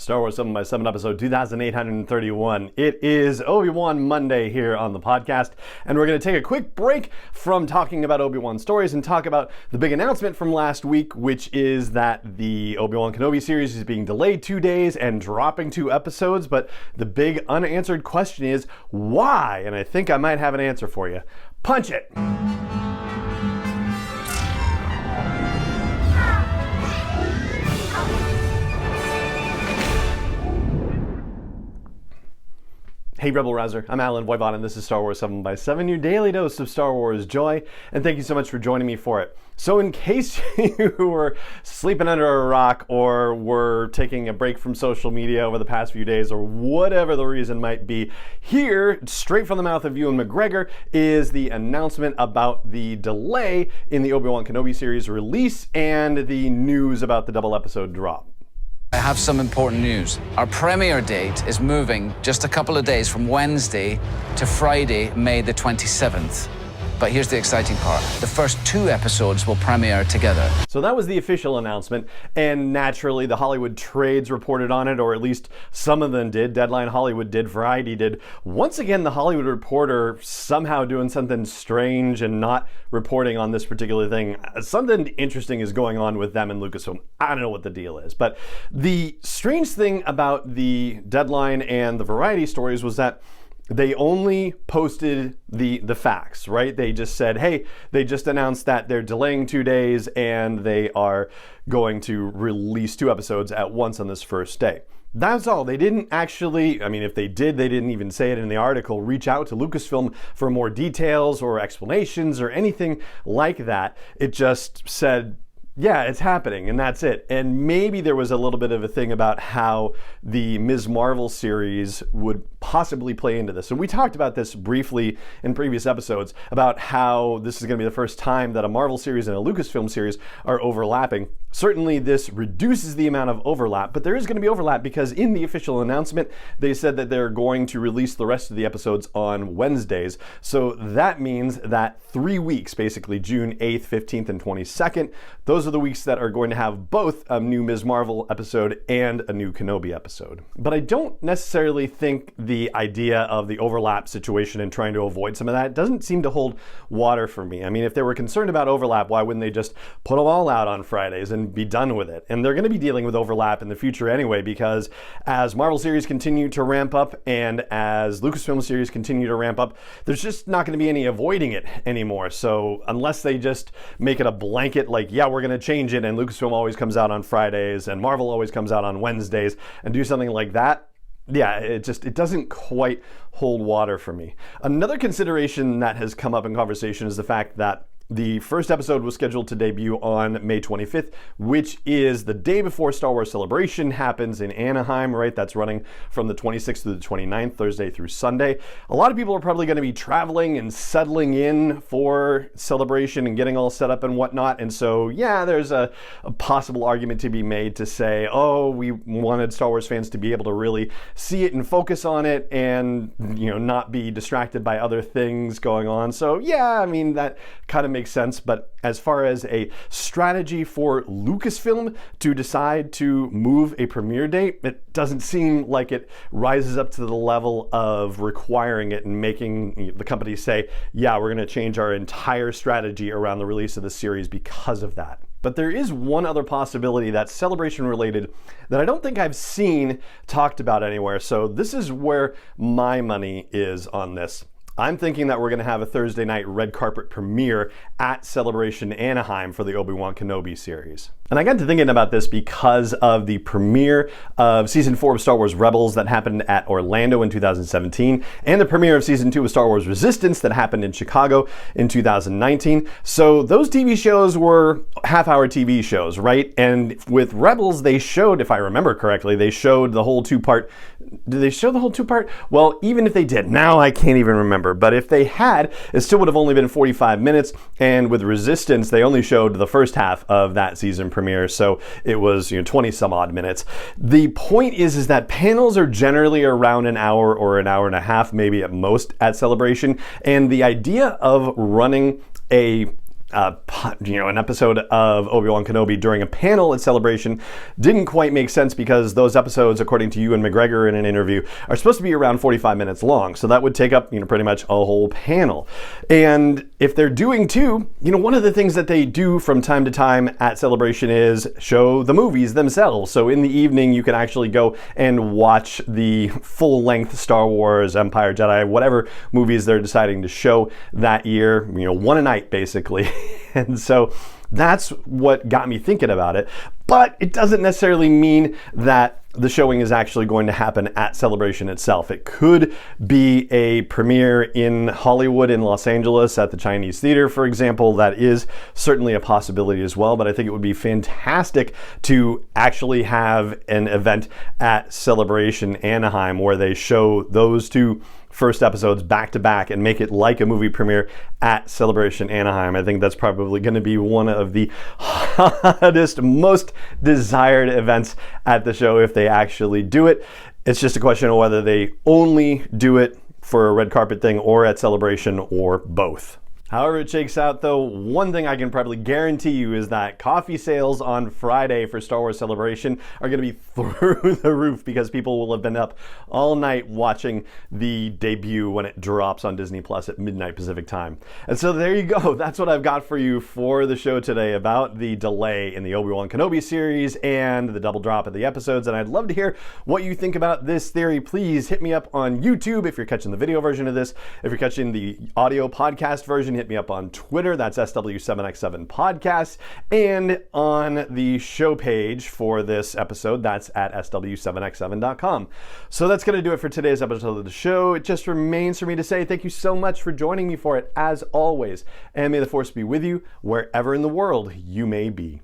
Star Wars 7x7 episode 2831. It is Obi-Wan Monday here on the podcast, and we're going to take a quick break from talking about Obi-Wan stories and talk about the big announcement from last week, which is that the Obi-Wan Kenobi series is being delayed 2 days and dropping 2 episodes, but the big unanswered question is why? And I think I might have an answer for you. Punch it! Hey Rebel Rouser, I'm Alan Voivod, and this is Star Wars 7x7, your daily dose of Star Wars joy, and thank you so much for joining me for it. So in case you were sleeping under a rock or were taking a break from social media over the past few days or whatever the reason might be, here, straight from the mouth of Ewan McGregor, is the announcement about the delay in the Obi-Wan Kenobi series release and the news about the double episode drop. I have some important news. Our premiere date is moving just a couple of days from Wednesday to Friday, May the 27th. But here's the exciting part. The first 2 episodes will premiere together. So that was the official announcement, and naturally the Hollywood trades reported on it, or at least some of them did. Deadline Hollywood did, Variety did. Once again, the Hollywood Reporter somehow doing something strange and not reporting on this particular thing. Something interesting is going on with them and Lucasfilm. I don't know what the deal is, but the strange thing about the Deadline and the Variety stories was that they only posted the facts, right? They just said, hey, they just announced that they're delaying 2 days and they are going to release 2 episodes at once on this first day. That's all. They didn't actually, I mean, if they did, they didn't even say it in the article, reach out to Lucasfilm for more details or explanations or anything like that. It just said, yeah, it's happening, and that's it. And maybe there was a little bit of a thing about how the Ms. Marvel series would possibly play into this. So we talked about this briefly in previous episodes about how this is going to be the first time that a Marvel series and a Lucasfilm series are overlapping. Certainly this reduces the amount of overlap, but there is going to be overlap because in the official announcement, they said that they're going to release the rest of the episodes on Wednesdays. So that means that 3 weeks, basically June 8th, 15th, and 22nd, those are the weeks that are going to have both a new Ms. Marvel episode and a new Kenobi episode. But I don't necessarily think the idea of the overlap situation and trying to avoid some of that doesn't seem to hold water for me. I mean, if they were concerned about overlap, why wouldn't they just put them all out on Fridays and be done with it? And they're going to be dealing with overlap in the future anyway, because as Marvel series continue to ramp up and as Lucasfilm series continue to ramp up, there's just not going to be any avoiding it anymore. So unless they just make it a blanket, like, yeah, we're going to change it and Lucasfilm always comes out on Fridays and Marvel always comes out on Wednesdays and do something like that, yeah, it doesn't quite hold water for me. Another consideration that has come up in conversation is the fact that the first episode was scheduled to debut on May 25th, which is the day before Star Wars Celebration happens in Anaheim, right? That's running from the 26th to the 29th, Thursday through Sunday. A lot of people are probably going to be traveling and settling in for Celebration and getting all set up and whatnot. And so, yeah, there's a possible argument to be made to say, oh, we wanted Star Wars fans to be able to really see it and focus on it and, you know, not be distracted by other things going on. So, yeah, I mean, that kind of makes sense, but as far as a strategy for Lucasfilm to decide to move a premiere date, it doesn't seem like it rises up to the level of requiring it and making the company say, yeah, we're going to change our entire strategy around the release of the series because of that. But there is one other possibility that's Celebration related that I don't think I've seen talked about anywhere. So this is where my money is on this. I'm thinking that we're going to have a Thursday night red carpet premiere at Celebration Anaheim for the Obi-Wan Kenobi series. And I got to thinking about this because of the premiere of Season 4 of Star Wars Rebels that happened at Orlando in 2017, and the premiere of Season 2 of Star Wars Resistance that happened in Chicago in 2019. So those TV shows were half-hour TV shows, right? And with Rebels, they showed, if I remember correctly, they showed the whole 2-part. Did they show the whole 2-part? Well, even if they did, now I can't even remember. But if they had, it still would have only been 45 minutes. And with Resistance, they only showed the first half of that season premiere, so it was 20 some odd minutes. The point is that panels are generally around an hour or an hour and a half, maybe at most, at Celebration, and the idea of running a an episode of Obi-Wan Kenobi during a panel at Celebration didn't quite make sense because those episodes, according to Ewan McGregor in an interview, are supposed to be around 45 minutes long. So that would take up, pretty much a whole panel. And if they're doing two, one of the things that they do from time to time at Celebration is show the movies themselves. So in the evening, you can actually go and watch the full-length Star Wars, Empire, Jedi, whatever movies they're deciding to show that year, one a night, basically. And so that's what got me thinking about it. But it doesn't necessarily mean that the showing is actually going to happen at Celebration itself. It could be a premiere in Hollywood, in Los Angeles, at the Chinese Theater, for example. That is certainly a possibility as well, but I think it would be fantastic to actually have an event at Celebration Anaheim where they show those two first episodes back to back and make it like a movie premiere at Celebration Anaheim. I think that's probably going to be one of the hottest, most desired events at the show if they actually do it. It's just a question of whether they only do it for a red carpet thing or at Celebration or both. However it shakes out, though, one thing I can probably guarantee you is that coffee sales on Friday for Star Wars Celebration are going to be through the roof because people will have been up all night watching the debut when it drops on Disney Plus at midnight Pacific time. And so there you go. That's what I've got for you for the show today about the delay in the Obi-Wan Kenobi series and the double drop of the episodes. And I'd love to hear what you think about this theory. Please hit me up on YouTube if you're catching the video version of this. If you're catching the audio podcast version, hit me up on Twitter. That's SW7X7 Podcast. And on the show page for this episode, that's at SW7X7.com. So that's going to do it for today's episode of the show. It just remains for me to say thank you so much for joining me for it, as always. And may the Force be with you wherever in the world you may be.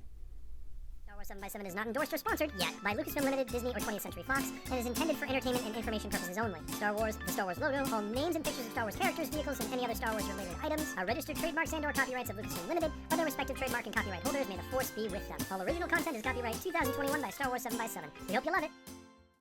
7x7 is not endorsed or sponsored yet by Lucasfilm Limited, Disney, or 20th Century Fox, and is intended for entertainment and information purposes only. Star Wars, the Star Wars logo, all names and pictures of Star Wars characters, vehicles, and any other Star Wars related items are registered trademarks and/or copyrights of Lucasfilm Limited, or their respective trademark and copyright holders. May the Force be with them. All original content is copyright 2021 by Star Wars 7x7. We hope you love it.